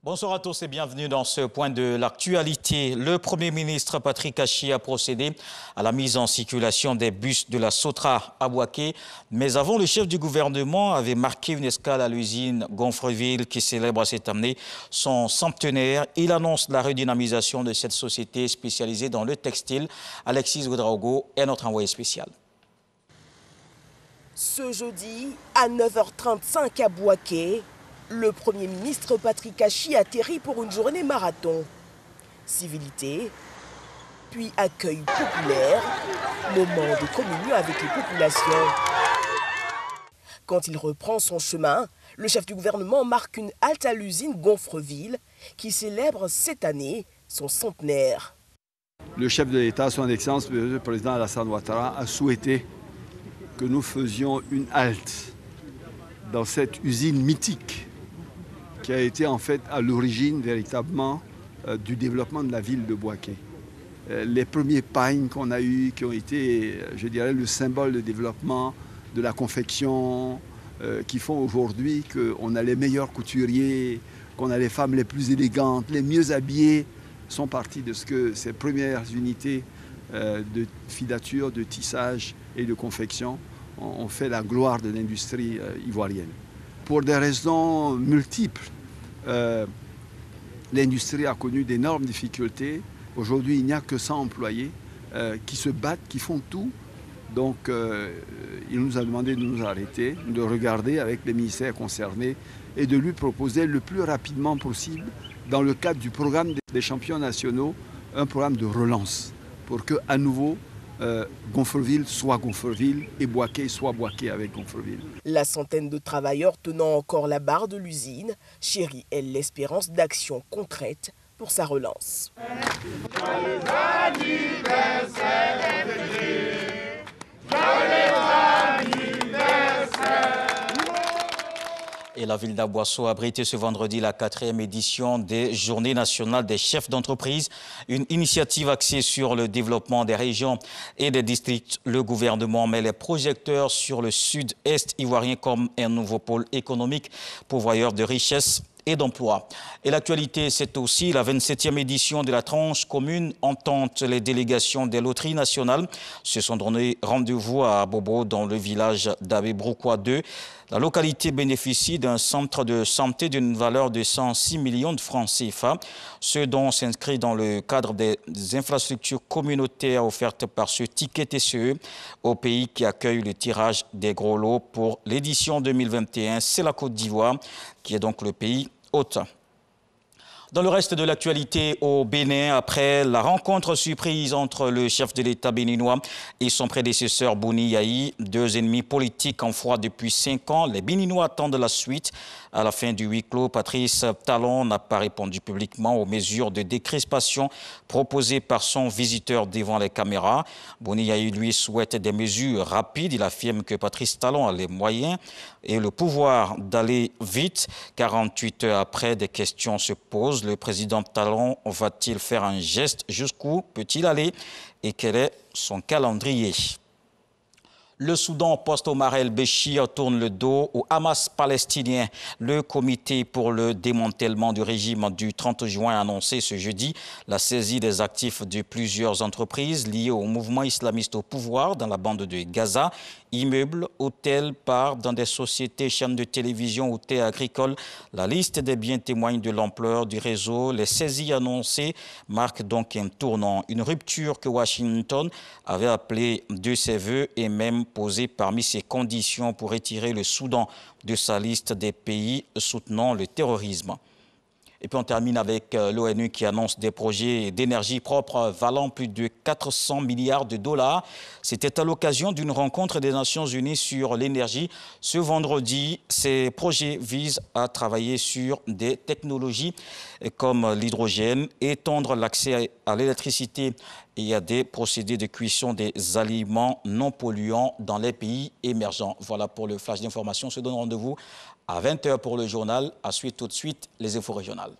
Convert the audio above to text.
Bonsoir à tous et bienvenue dans ce point de l'actualité. Le Premier ministre Patrick Achi a procédé à la mise en circulation des bus de la Sotra à Bouaké. Mais avant, le chef du gouvernement avait marqué une escale à l'usine Gonfreville qui célèbre cette année son centenaire. Il annonce la redynamisation de cette société spécialisée dans le textile. Alexis Ouedraogo est notre envoyé spécial. Ce jeudi, à 9h35 à Bouaké, le Premier ministre Patrick Achi atterrit pour une journée marathon. Civilité, puis accueil populaire, moment de communion avec les populations. Quand il reprend son chemin, le chef du gouvernement marque une halte à l'usine Gonfreville qui célèbre cette année son centenaire. Le chef de l'État, son Excellence, le président Alassane Ouattara, a souhaité que nous faisions une halte dans cette usine mythique qui a été en fait à l'origine véritablement du développement de la ville de Bouaké. Les premiers pagnes qu'on a eus, qui ont été, je dirais, le symbole de développement de la confection, qui font aujourd'hui qu'on a les meilleurs couturiers, qu'on a les femmes les plus élégantes, les mieux habillées, sont partis de ce que ces premières unités de filature, de tissage et de confection ont fait la gloire de l'industrie ivoirienne. Pour des raisons multiples, l'industrie a connu d'énormes difficultés. Aujourd'hui, il n'y a que 100 employés qui se battent, qui font tout. Donc, il nous a demandé de nous arrêter, de regarder avec les ministères concernés et de lui proposer le plus rapidement possible, dans le cadre du programme des champions nationaux, un programme de relance pour que, à nouveau, Gonfreville soit Gonfreville et Bouaké soit Bouaké avec Gonfreville. La centaine de travailleurs tenant encore la barre de l'usine chérit, elle, l'espérance d'actions concrètes pour sa relance. Et la ville d'Aboisseau a abrité ce vendredi la 4e édition des Journées nationales des chefs d'entreprise, une initiative axée sur le développement des régions et des districts. Le gouvernement met les projecteurs sur le sud-est ivoirien comme un nouveau pôle économique pourvoyeur de richesses et d'emploi. Et l'actualité, c'est aussi la 27e édition de la tranche commune entente. Les délégations des loteries nationales se sont donné rendez-vous à Bobo dans le village d'Abébrouquois 2. La localité bénéficie d'un centre de santé d'une valeur de 106 millions de francs CFA, ce dont s'inscrit dans le cadre des infrastructures communautaires offertes par ce ticket TCE au pays qui accueille le tirage des gros lots pour l'édition 2021. C'est la Côte d'Ivoire qui est donc le pays hôte. Dans le reste de l'actualité au Bénin, après la rencontre surprise entre le chef de l'État béninois et son prédécesseur Boni Yayi, deux ennemis politiques en froid depuis 5 ans, les Béninois attendent la suite. À la fin du huis clos, Patrice Talon n'a pas répondu publiquement aux mesures de décrispation proposées par son visiteur devant les caméras. Boni Yayi, lui, souhaite des mesures rapides. Il affirme que Patrice Talon a les moyens et le pouvoir d'aller vite. 48 heures après, des questions se posent. Le président Talon va-t-il faire un geste? Jusqu'où peut-il aller? Et quel est son calendrier? Le Soudan post-Omar el-Béchir tourne le dos au Hamas palestinien. Le comité pour le démantèlement du régime du 30 juin a annoncé ce jeudi la saisie des actifs de plusieurs entreprises liées au mouvement islamiste au pouvoir dans la bande de Gaza. Immeubles, hôtels, parts dans des sociétés, chaînes de télévision ou terres agricoles. La liste des biens témoigne de l'ampleur du réseau. Les saisies annoncées marquent donc un tournant, une rupture que Washington avait appelée de ses voeux et même posé parmi ses conditions pour retirer le Soudan de sa liste des pays soutenant le terrorisme. Et puis on termine avec l'ONU qui annonce des projets d'énergie propre valant plus de 400 milliards de dollars. C'était à l'occasion d'une rencontre des Nations Unies sur l'énergie. Ce vendredi, ces projets visent à travailler sur des technologies comme l'hydrogène, étendre l'accès à l'électricité et à des procédés de cuisson des aliments non polluants dans les pays émergents. Voilà pour le flash d'information. On se donne rendez-vous à 20 h pour le journal. À suivre tout de suite les infos régionales.